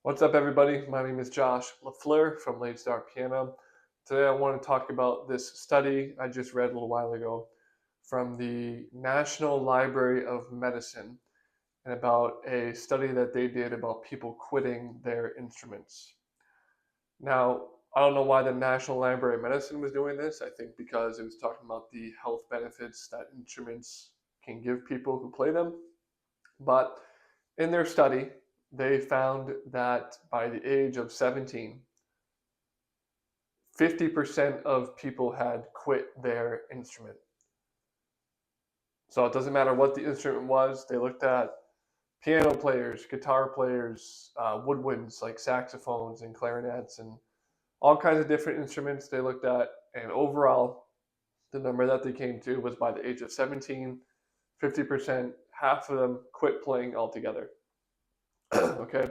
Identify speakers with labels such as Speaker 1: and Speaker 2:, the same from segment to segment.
Speaker 1: What's up, everybody? My name is Josh LaFleur from Late Start Piano. Today, I want to talk about this study I just read a little while ago from the National Library of Medicine and about a study that they did about people quitting their instruments. Now, I don't know why the National Library of Medicine was doing this. I think because it was talking about the health benefits that instruments can give people who play them. But in their study, they found that by the age of 17, 50% of people had quit their instrument. So it doesn't matter what the instrument was. They looked at piano players, guitar players, woodwinds like saxophones and clarinets, and all kinds of different instruments they looked at. And overall, the number that they came to was by the age of 17, 50%, half of them quit playing altogether. Okay.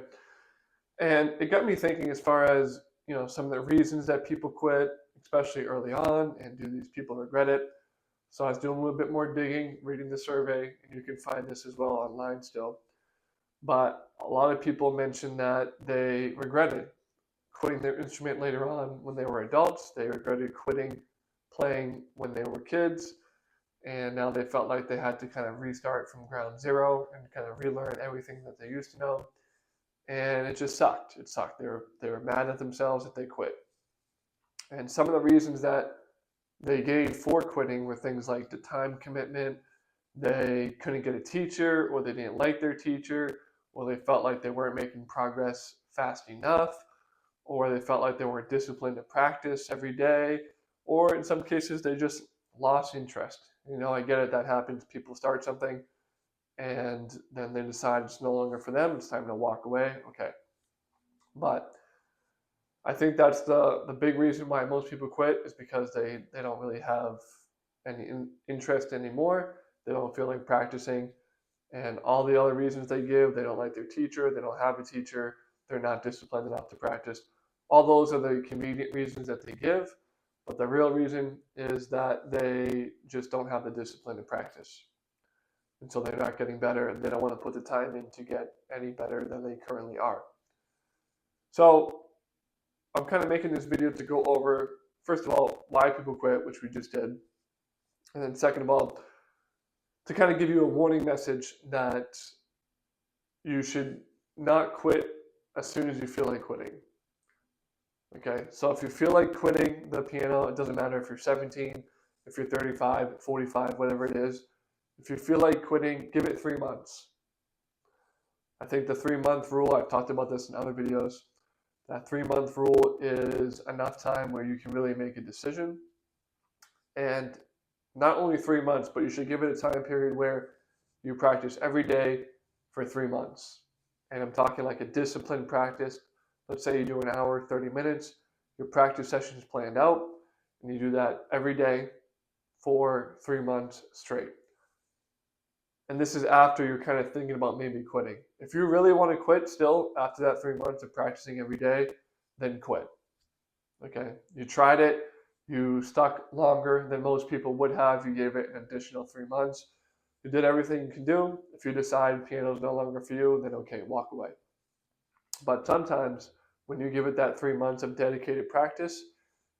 Speaker 1: And it got me thinking as far as, some of the reasons that people quit, especially early on, and do these people regret it? So I was doing a little bit more digging, reading the survey, and you can find this as well online still. But a lot of people mentioned that they regretted quitting their instrument later on when they were adults. They regretted quitting playing when they were kids. And now they felt like they had to kind of restart from ground zero and kind of relearn everything that they used to know, and it just sucked. It sucked. They were mad at themselves that they quit. And some of the reasons that they gave for quitting were things like the time commitment. They couldn't get a teacher, or they didn't like their teacher, or they felt like they weren't making progress fast enough, or they felt like they weren't disciplined to practice every day, or in some cases they just lost interest. I get it, that happens. People start something and then they decide it's no longer for them. It's time to walk away. Okay. But I think that's the big reason why most people quit, is because they don't really have any interest anymore. They don't feel like practicing. And all the other reasons they give, they don't like their teacher, they don't have a teacher, they're not disciplined enough to practice. All those are the convenient reasons that they give. But the real reason is that they just don't have the discipline to practice. And so they're not getting better, and they don't want to put the time in to get any better than they currently are. So I'm kind of making this video to go over, first of all, why people quit, which we just did. And then second of all, to kind of give you a warning message that you should not quit as soon as you feel like quitting. Okay, so if you feel like quitting the piano, it doesn't matter if you're 17, if you're 35, 45, whatever it is. If you feel like quitting, give it 3 months. I think the 3-month rule, I've talked about this in other videos, that 3-month rule is enough time where you can really make a decision. And not only 3 months, but you should give it a time period where you practice every day for 3 months. And I'm talking like a disciplined practice. Let's say you do an hour, 30 minutes, your practice session is planned out, and you do that every day for 3 months straight. And this is after you're kind of thinking about maybe quitting. If you really want to quit still after that 3 months of practicing every day, then quit. Okay, you tried it, you stuck longer than most people would have, you gave it an additional 3 months, you did everything you can do. If you decide piano is no longer for you, then okay, walk away. But sometimes when you give it that 3 months of dedicated practice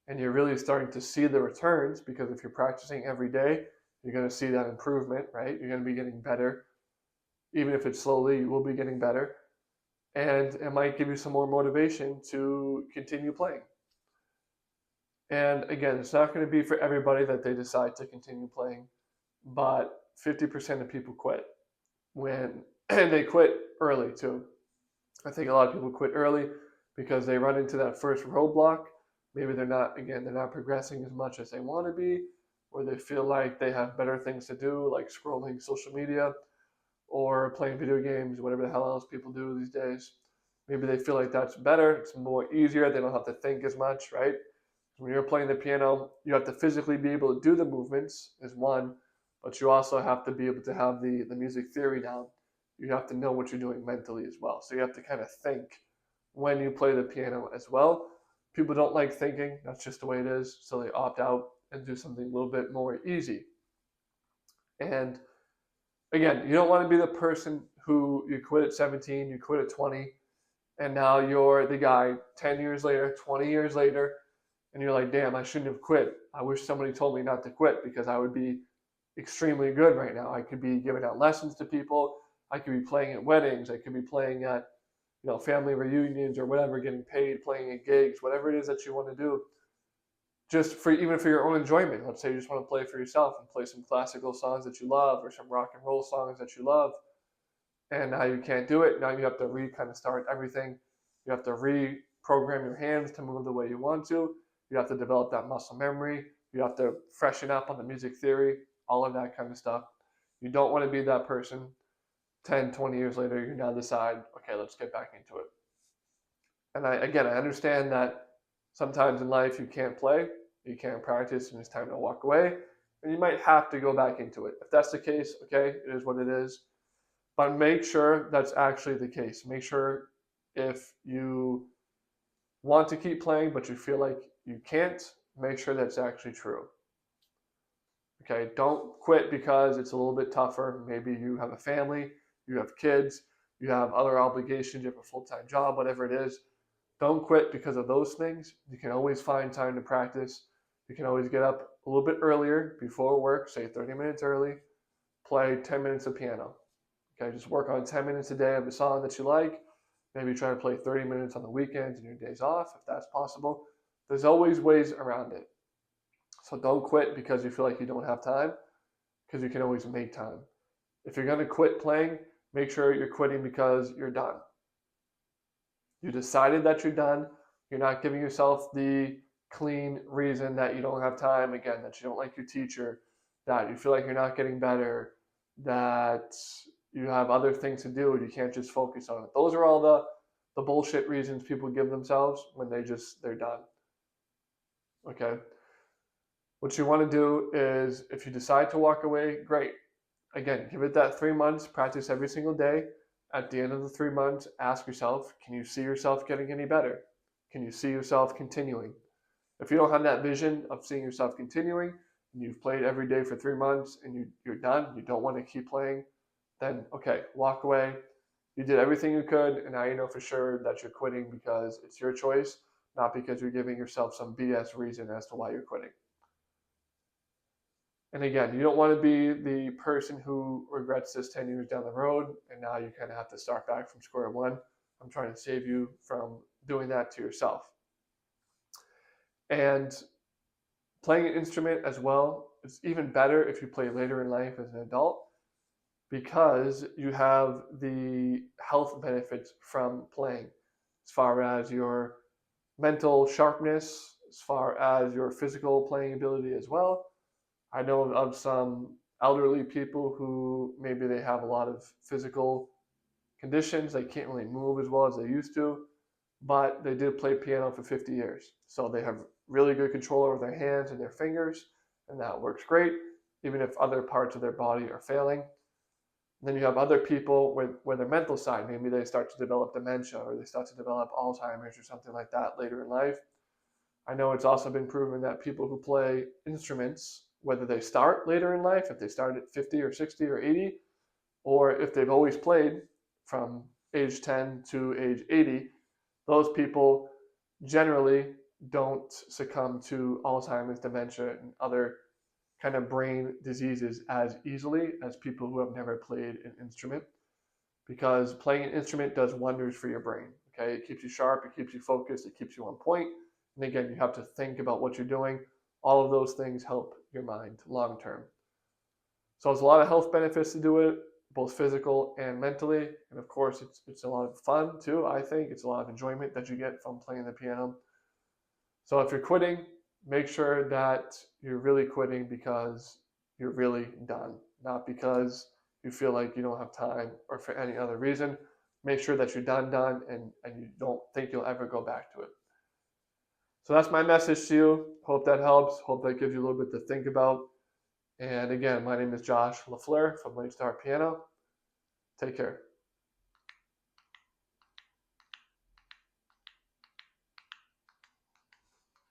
Speaker 1: and you're really starting to see the returns, because if you're practicing every day, you're going to see that improvement, right? You're going to be getting better. Even if it's slowly, you will be getting better. And it might give you some more motivation to continue playing. And again, it's not going to be for everybody that they decide to continue playing, but 50% of people quit and they quit early too. I think a lot of people quit early because they run into that first roadblock. Maybe they're not progressing as much as they want to be, or they feel like they have better things to do, like scrolling social media or playing video games, whatever the hell else people do these days. Maybe they feel like that's better, it's more easier, they don't have to think as much, right? When you're playing the piano, you have to physically be able to do the movements, is one, but you also have to be able to have the music theory down. You have to know what you're doing mentally as well. So you have to kind of think when you play the piano as well. People don't like thinking, that's just the way it is, so they opt out and do something a little bit more easy. And again, you don't want to be the person who you quit at 17, you quit at 20, And now you're the guy 10 years later, 20 years later, and you're like, damn, I shouldn't have quit. I wish somebody told me not to quit because I would be extremely good right now. I could be giving out lessons to people. I could be playing at weddings. I could be playing at family reunions or whatever, getting paid, playing at gigs, whatever it is that you want to do, just for even for your own enjoyment. Let's say you just want to play for yourself and play some classical songs that you love or some rock and roll songs that you love, and now you can't do it. Now you have to kind of start everything. You have to reprogram your hands to move the way you want to. You have to develop that muscle memory. You have to freshen up on the music theory, all of that kind of stuff. You don't want to be that person 10, 20 years later. You now decide, okay, let's get back into it. And I understand that sometimes in life you can't play, you can't practice, and it's time to walk away. And you might have to go back into it. If that's the case, okay, it is what it is. But make sure that's actually the case. Make sure if you want to keep playing, but you feel like you can't, make sure that's actually true. Okay, don't quit because it's a little bit tougher. Maybe you have a family, you have kids, you have other obligations, you have a full-time job, whatever it is. Don't quit because of those things. You can always find time to practice. You can always get up a little bit earlier before work, say 30 minutes early, play 10 minutes of piano. Okay, just work on 10 minutes a day of a song that you like. Maybe try to play 30 minutes on the weekends and your days off, if that's possible. There's always ways around it. So don't quit because you feel like you don't have time, because you can always make time. If you're going to quit playing, make sure you're quitting because you're done. You decided that you're done. You're not giving yourself the clean reason that you don't have time, again, that you don't like your teacher, that you feel like you're not getting better, that you have other things to do and you can't just focus on it. Those are all the bullshit reasons people give themselves when they're done. Okay? What you want to do is, if you decide to walk away, great. Again, give it that 3 months, practice every single day. At the end of the 3 months, ask yourself, can you see yourself getting any better? Can you see yourself continuing? If you don't have that vision of seeing yourself continuing, and you've played every day for 3 months and you're done, you don't want to keep playing, then okay, walk away. You did everything you could, and now you know for sure that you're quitting because it's your choice, not because you're giving yourself some BS reason as to why you're quitting. And again, you don't want to be the person who regrets this 10 years down the road, and now you kind of have to start back from square one. I'm trying to save you from doing that to yourself. And playing an instrument as well, it's even better if you play later in life as an adult, because you have the health benefits from playing, as far as your mental sharpness, as far as your physical playing ability as well. I know of some elderly people who maybe they have a lot of physical conditions. They can't really move as well as they used to, but they did play piano for 50 years. So they have really good control over their hands and their fingers, and that works great, even if other parts of their body are failing. And then you have other people where their mental side, maybe they start to develop dementia or they start to develop Alzheimer's or something like that later in life. I know it's also been proven that people who play instruments, whether they start later in life, if they start at 50 or 60 or 80, or if they've always played from age 10 to age 80, those people generally don't succumb to Alzheimer's, dementia, and other kind of brain diseases as easily as people who have never played an instrument, because playing an instrument does wonders for your brain. Okay, it keeps you sharp, it keeps you focused, it keeps you on point. And again, you have to think about what you're doing. All of those things help your mind long term. So there's a lot of health benefits to do it, both physical and mentally. And of course, it's a lot of fun too, I think. It's a lot of enjoyment that you get from playing the piano. So if you're quitting, make sure that you're really quitting because you're really done, not because you feel like you don't have time or for any other reason. Make sure that you're done, and you don't think you'll ever go back to it. So that's my message to you. Hope that helps. Hope that gives you a little bit to think about. And again, my name is Josh LaFleur from Late Start Piano. Take care.